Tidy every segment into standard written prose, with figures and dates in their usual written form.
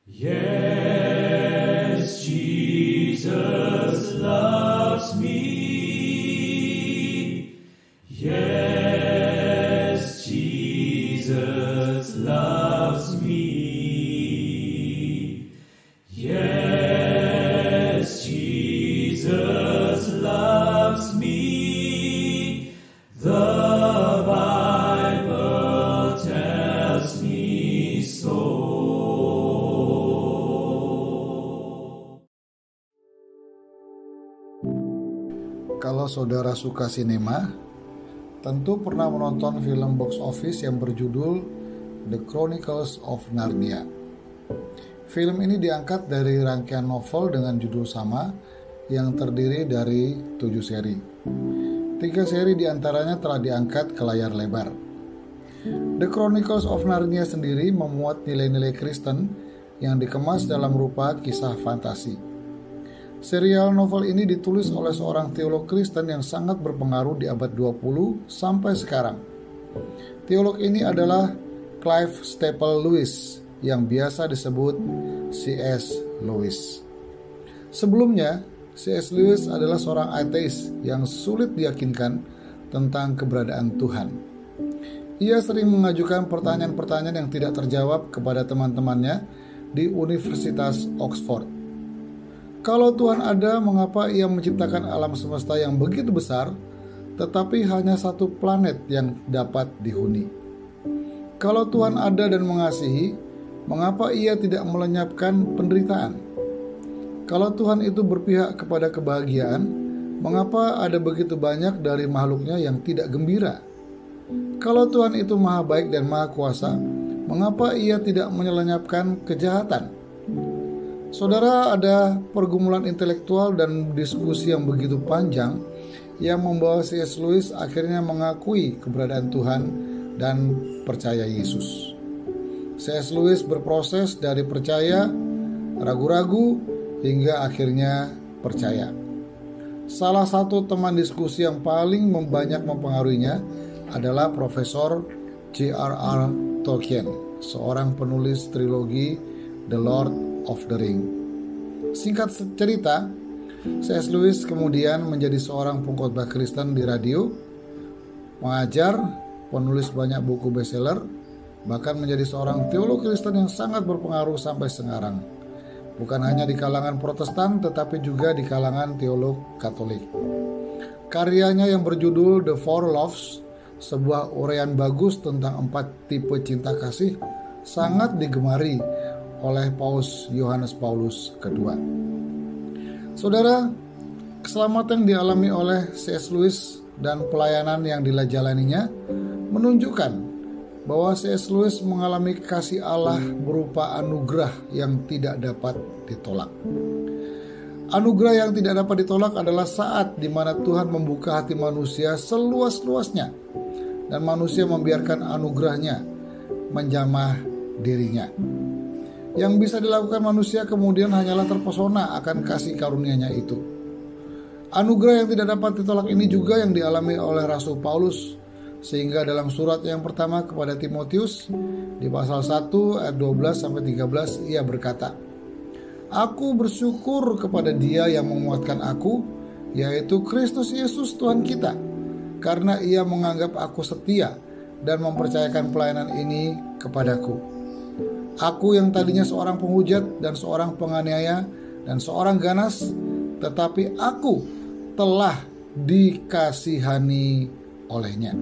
Yes, Jesus loves me. Yes, Jesus loves me. Yes, Jesus loves me. The Bible tells me so. Kalau saudara suka sinema, tentu pernah menonton film box office yang berjudul The Chronicles of Narnia. Film ini diangkat dari rangkaian novel dengan judul sama yang terdiri dari 7 seri. 3 seri diantaranya telah diangkat ke layar lebar. The Chronicles of Narnia sendiri memuat nilai-nilai Kristen yang dikemas dalam rupa kisah fantasi. Serial novel ini ditulis oleh seorang teolog Kristen yang sangat berpengaruh di abad 20 sampai sekarang. Teolog ini adalah Clive Staple Lewis yang biasa disebut C.S. Lewis. Sebelumnya, C.S. Lewis adalah seorang ateis yang sulit diyakinkan tentang keberadaan Tuhan. Ia sering mengajukan pertanyaan-pertanyaan yang tidak terjawab kepada teman-temannya di Universitas Oxford. Kalau Tuhan ada, mengapa Ia menciptakan alam semesta yang begitu besar, tetapi hanya satu planet yang dapat dihuni? Kalau Tuhan ada dan mengasihi, mengapa Ia tidak melenyapkan penderitaan? Kalau Tuhan itu berpihak kepada kebahagiaan, mengapa ada begitu banyak dari makhluknya yang tidak gembira? Kalau Tuhan itu maha baik dan maha kuasa, mengapa Ia tidak menyelenyapkan kejahatan? Saudara, ada pergumulan intelektual dan diskusi yang begitu panjang yang membawa C.S. Lewis akhirnya mengakui keberadaan Tuhan dan percaya Yesus. C.S. Lewis berproses dari percaya, ragu-ragu, hingga akhirnya percaya. Salah satu teman diskusi yang paling banyak mempengaruhinya adalah Profesor J.R.R. Tolkien, seorang penulis trilogi The Lord of the Ring. Singkat cerita, C.S. Lewis kemudian menjadi seorang pengkhotbah Kristen di radio, mengajar, penulis banyak buku bestseller, bahkan menjadi seorang teolog Kristen yang sangat berpengaruh sampai sekarang. Bukan hanya di kalangan Protestan, tetapi juga di kalangan teolog Katolik. Karyanya yang berjudul The Four Loves, sebuah uraian bagus tentang 4 tipe cinta kasih, sangat digemari oleh Paus Yohanes Paulus II. Saudara, keselamatan yang dialami oleh C.S. Lewis dan pelayanan yang dijalaninya menunjukkan bahwa C.S. Lewis mengalami kasih Allah berupa anugerah yang tidak dapat ditolak. Anugerah yang tidak dapat ditolak adalah saat di mana Tuhan membuka hati manusia seluas-luasnya dan manusia membiarkan anugerahnya menjamah dirinya. Yang bisa dilakukan manusia kemudian hanyalah terpesona akan kasih karunia-Nya itu. Anugerah yang tidak dapat ditolak ini juga yang dialami oleh Rasul Paulus, sehingga dalam surat yang pertama kepada Timotius di pasal 1 ayat 12-13 ia berkata, "Aku bersyukur kepada Dia yang menguatkan aku, yaitu Kristus Yesus Tuhan kita, karena Ia menganggap aku setia dan mempercayakan pelayanan ini kepadaku. Aku yang tadinya seorang penghujat dan seorang penganiaya dan seorang ganas, tetapi aku telah dikasihani olehnya."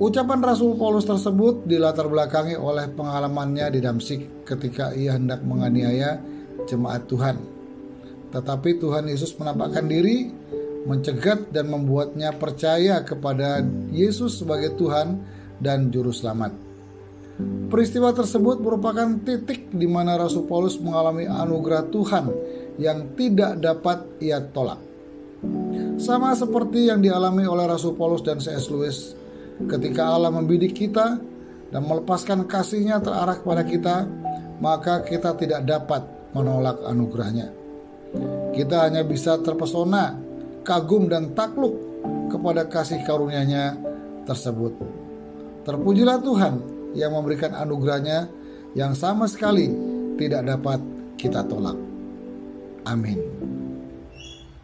Ucapan Rasul Paulus tersebut dilatar belakangi oleh pengalamannya di Damsyik ketika ia hendak menganiaya jemaat Tuhan. Tetapi Tuhan Yesus menampakkan diri, mencegat dan membuatnya percaya kepada Yesus sebagai Tuhan dan Juru Selamat. Peristiwa tersebut merupakan titik di mana Rasul Paulus mengalami anugerah Tuhan yang tidak dapat ia tolak. Sama seperti yang dialami oleh Rasul Paulus dan C.S. Lewis, ketika Allah membidik kita dan melepaskan kasih-Nya terarah kepada kita, maka kita tidak dapat menolak anugerah-Nya. Kita hanya bisa terpesona, kagum dan takluk kepada kasih karunia-Nya tersebut. Terpujilah Tuhan yang memberikan anugerah-Nya yang sama sekali tidak dapat kita tolak. Amin.